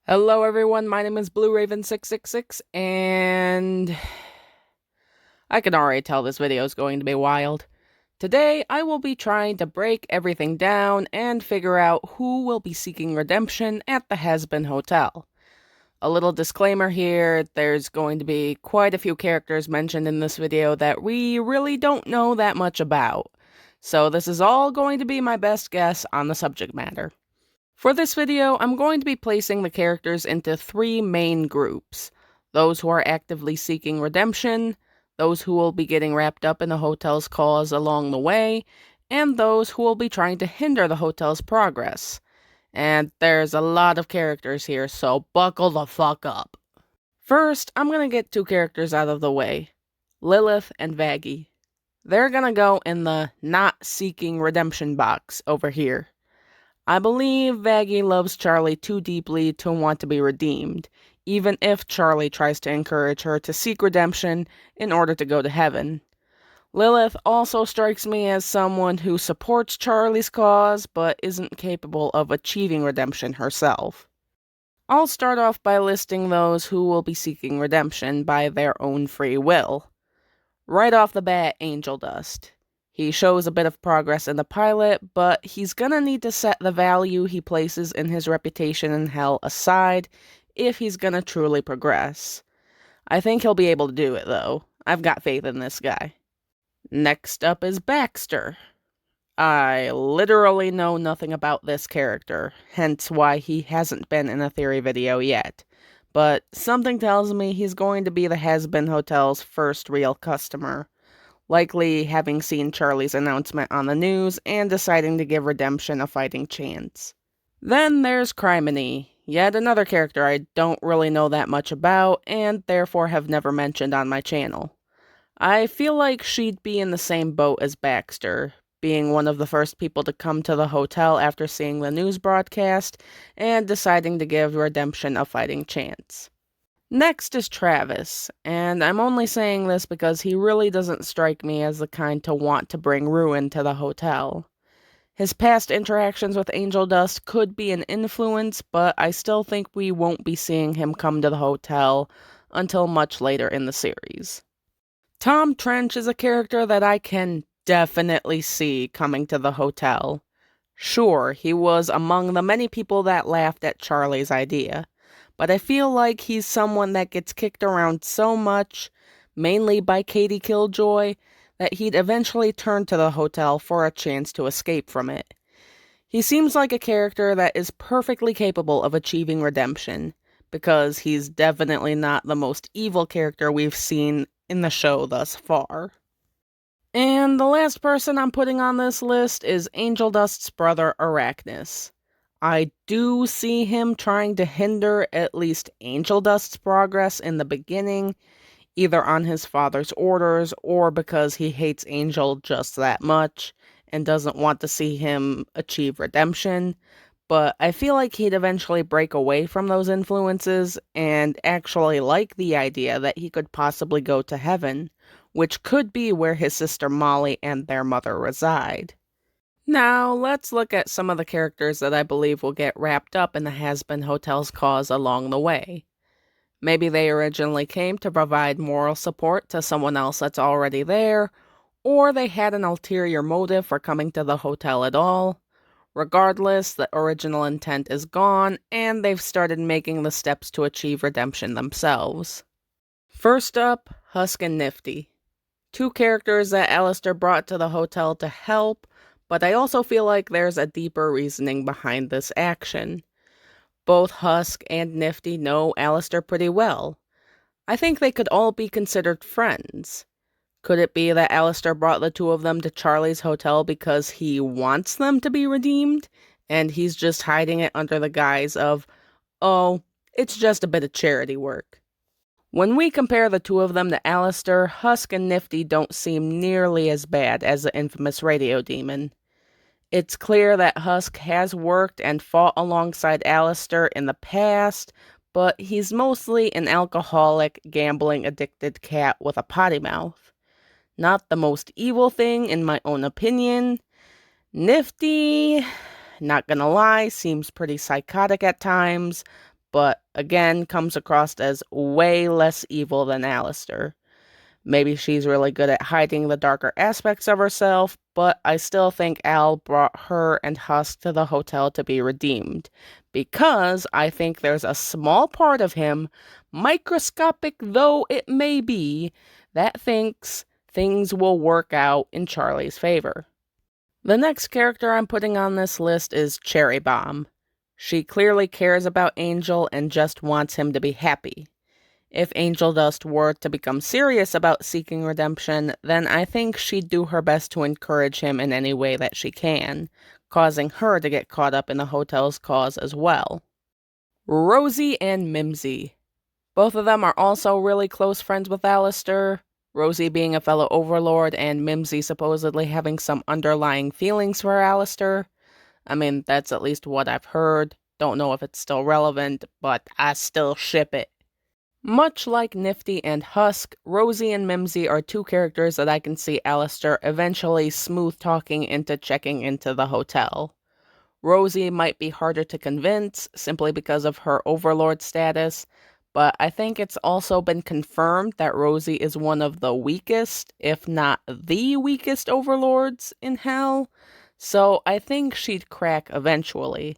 Hello everyone, my name is Blue Raven 666 and I can already tell this video is going to be wild. Today, I will be trying to break everything down and figure out who will be seeking redemption at the Hazbin Hotel. A little disclaimer here, there's going to be quite a few characters mentioned in this video that we really don't know that much about. So this is all going to be my best guess on the subject matter. For this video, I'm going to be placing the characters into three main groups. Those who are actively seeking redemption, those who will be getting wrapped up in the hotel's cause along the way, and those who will be trying to hinder the hotel's progress. And there's a lot of characters here, so buckle the fuck up. First, I'm gonna get two characters out of the way. Lilith and Vaggie. They're gonna go in the not seeking redemption box over here. I believe Vaggie loves Charlie too deeply to want to be redeemed, even if Charlie tries to encourage her to seek redemption in order to go to heaven. Lilith also strikes me as someone who supports Charlie's cause, but isn't capable of achieving redemption herself. I'll start off by listing those who will be seeking redemption by their own free will. Right off the bat, Angel Dust. He shows a bit of progress in the pilot, but he's gonna need to set the value he places in his reputation in hell aside if he's gonna truly progress. I think he'll be able to do it, though. I've got faith in this guy. Next up is Baxter. I literally know nothing about this character, hence why he hasn't been in a theory video yet. But something tells me he's going to be the Hazbin Hotel's first real customer. Likely having seen Charlie's announcement on the news and deciding to give redemption a fighting chance. Then there's Criminy, yet another character I don't really know that much about and therefore have never mentioned on my channel. I feel like she'd be in the same boat as Baxter, being one of the first people to come to the hotel after seeing the news broadcast and deciding to give redemption a fighting chance. Next is Travis, and I'm only saying this because he really doesn't strike me as the kind to want to bring ruin to the hotel. His past interactions with Angel Dust could be an influence, but I still think we won't be seeing him come to the hotel until much later in the series. Tom Trench is a character that I can definitely see coming to the hotel. Sure, he was among the many people that laughed at Charlie's idea, but I feel like he's someone that gets kicked around so much, mainly by Katie Killjoy, that he'd eventually turn to the hotel for a chance to escape from it. He seems like a character that is perfectly capable of achieving redemption, because he's definitely not the most evil character we've seen in the show thus far. And the last person I'm putting on this list is Angel Dust's brother Arachnus. I do see him trying to hinder at least Angel Dust's progress in the beginning, either on his father's orders or because he hates Angel just that much and doesn't want to see him achieve redemption, but I feel like he'd eventually break away from those influences and actually like the idea that he could possibly go to heaven, which could be where his sister Molly and their mother reside. Now, let's look at some of the characters that I believe will get wrapped up in the Hazbin Hotel's cause along the way. Maybe they originally came to provide moral support to someone else that's already there, or they had an ulterior motive for coming to the hotel at all. Regardless, the original intent is gone, and they've started making the steps to achieve redemption themselves. First up, Husk and Nifty. Two characters that Alistair brought to the hotel to help, but I also feel like there's a deeper reasoning behind this action. Both Husk and Nifty know Alistair pretty well. I think they could all be considered friends. Could it be that Alistair brought the two of them to Charlie's hotel because he wants them to be redeemed, and he's just hiding it under the guise of, oh, it's just a bit of charity work? When we compare the two of them to Alistair, Husk and Nifty don't seem nearly as bad as the infamous radio demon. It's clear that Husk has worked and fought alongside Alistair in the past, but he's mostly an alcoholic, gambling-addicted cat with a potty mouth. Not the most evil thing in my own opinion. Nifty, not gonna lie, seems pretty psychotic at times, but again comes across as way less evil than Alistair. Maybe she's really good at hiding the darker aspects of herself, but I still think Al brought her and Husk to the hotel to be redeemed, because I think there's a small part of him, microscopic though it may be, that thinks things will work out in Charlie's favor. The next character I'm putting on this list is Cherry Bomb. She clearly cares about Angel and just wants him to be happy. If Angel Dust were to become serious about seeking redemption, then I think she'd do her best to encourage him in any way that she can, causing her to get caught up in the hotel's cause as well. Rosie and Mimsy. Both of them are also really close friends with Alistair, Rosie being a fellow overlord and Mimsy supposedly having some underlying feelings for Alistair. I mean, that's at least what I've heard. Don't know if it's still relevant, but I still ship it. Much like Nifty and Husk, Rosie and Mimsy are two characters that I can see Alistair eventually smooth-talking into checking into the hotel. Rosie might be harder to convince, simply because of her overlord status, but I think it's also been confirmed that Rosie is one of the weakest, if not the weakest overlords in Hell, so I think she'd crack eventually.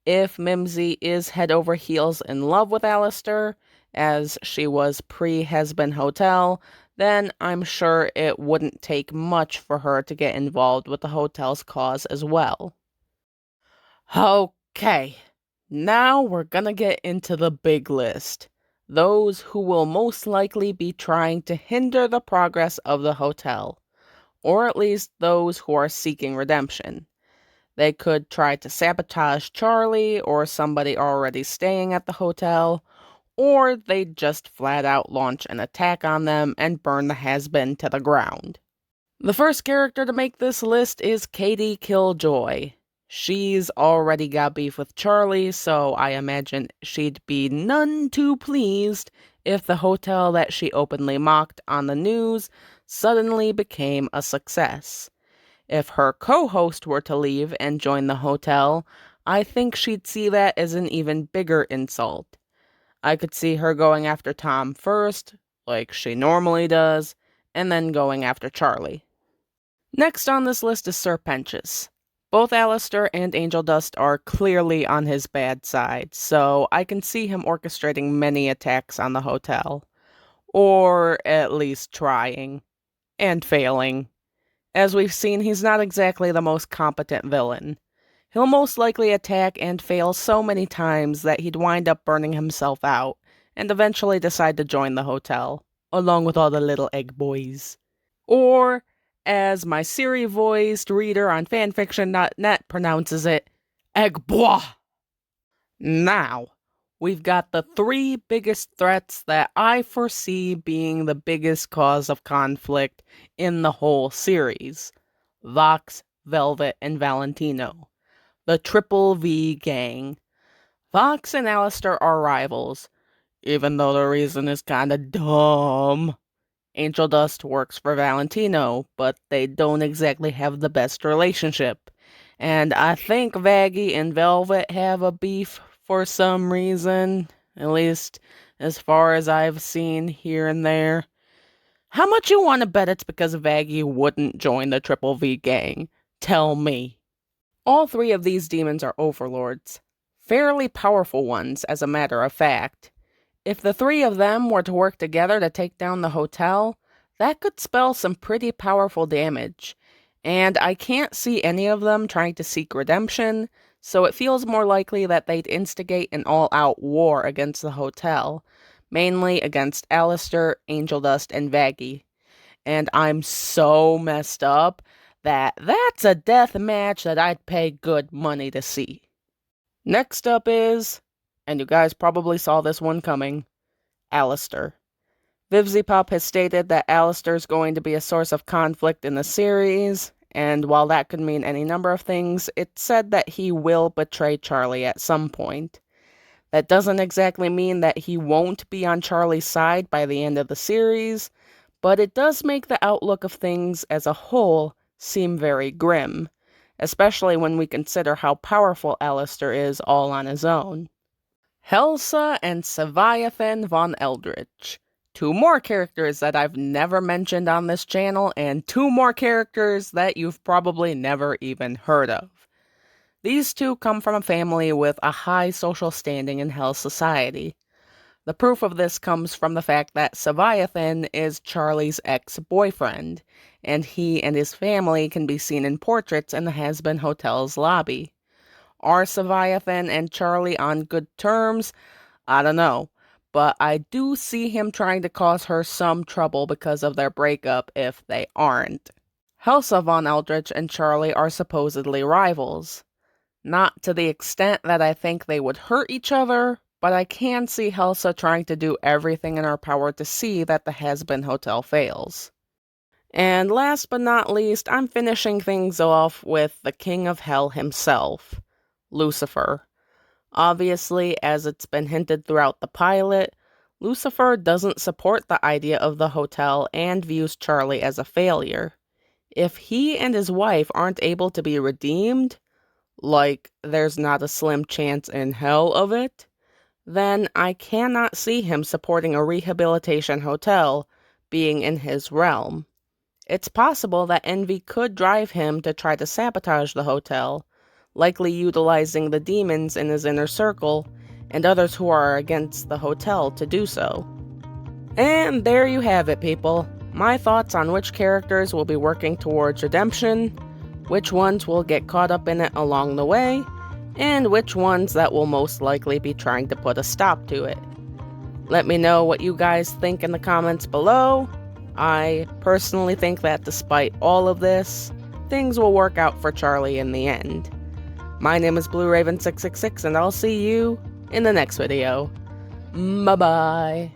If Mimsy is head over heels in love with Alistair, as she was pre-Hazbin Hotel, then I'm sure it wouldn't take much for her to get involved with the hotel's cause as well. Okay, now we're gonna get into the big list. Those who will most likely be trying to hinder the progress of the hotel, or at least those who are seeking redemption. They could try to sabotage Charlie or somebody already staying at the hotel, or they'd just flat out launch an attack on them and burn the Hazbin to the ground. The first character to make this list is Katie Killjoy. She's already got beef with Charlie, so I imagine she'd be none too pleased if the hotel that she openly mocked on the news suddenly became a success. If her co-host were to leave and join the hotel, I think she'd see that as an even bigger insult. I could see her going after Tom first, like she normally does, and then going after Charlie. Next on this list is Sir Pentious. Both Alistair and Angel Dust are clearly on his bad side, so I can see him orchestrating many attacks on the hotel. Or at least trying. And failing. As we've seen, he's not exactly the most competent villain. He'll most likely attack and fail so many times that he'd wind up burning himself out, and eventually decide to join the hotel, along with all the little egg boys. Or, as my Siri-voiced reader on fanfiction.net pronounces it, egg bois. Now, we've got the three biggest threats that I foresee being the biggest cause of conflict in the whole series. Vox, Velvet, and Valentino. The Triple V Gang. Vox and Alistair are rivals, even though the reason is kinda dumb. Angel Dust works for Valentino, but they don't exactly have the best relationship. And I think Vaggie and Velvet have a beef for some reason, at least as far as I've seen here and there. How much you want to bet it's because Vaggie wouldn't join the Triple V Gang? Tell me. All three of these demons are overlords. Fairly powerful ones, as a matter of fact. If the three of them were to work together to take down the hotel, that could spell some pretty powerful damage. And I can't see any of them trying to seek redemption, so it feels more likely that they'd instigate an all-out war against the hotel, mainly against Alistair, Angel Dust, and Vaggie. And I'm so messed up that that's a death match that I'd pay good money to see. Next up is, and you guys probably saw this one coming, Alistair. Vivzipop has stated that Alistair's going to be a source of conflict in the series, and while that could mean any number of things, it's said that he will betray Charlie at some point. That doesn't exactly mean that he won't be on Charlie's side by the end of the series, but it does make the outlook of things as a whole seem very grim, especially when we consider how powerful Alistair is all on his own. Helsa and Seviathan von Eldritch. Two more characters that I've never mentioned on this channel, and two more characters that you've probably never even heard of. These two come from a family with a high social standing in Hell society. The proof of this comes from the fact that Seviathan is Charlie's ex-boyfriend, and he and his family can be seen in portraits in the Hazbin Hotel's lobby. Are Seviathan and Charlie on good terms? I don't know, but I do see him trying to cause her some trouble because of their breakup if they aren't. Helsa von Eldritch and Charlie are supposedly rivals. Not to the extent that I think they would hurt each other, but I can see Helsa trying to do everything in her power to see that the Hazbin Hotel fails. And last but not least, I'm finishing things off with the King of Hell himself, Lucifer. Obviously, as it's been hinted throughout the pilot, Lucifer doesn't support the idea of the hotel and views Charlie as a failure. If he and his wife aren't able to be redeemed, like there's not a slim chance in hell of it, then I cannot see him supporting a rehabilitation hotel being in his realm. It's possible that envy could drive him to try to sabotage the hotel, likely utilizing the demons in his inner circle and others who are against the hotel to do so. And there you have it, people. My thoughts on which characters will be working towards redemption, which ones will get caught up in it along the way, and which ones that will most likely be trying to put a stop to it. Let me know what you guys think in the comments below. I personally think that despite all of this, things will work out for Charlie in the end. My name is Blue Raven 666, and I'll see you in the next video. Bye-bye.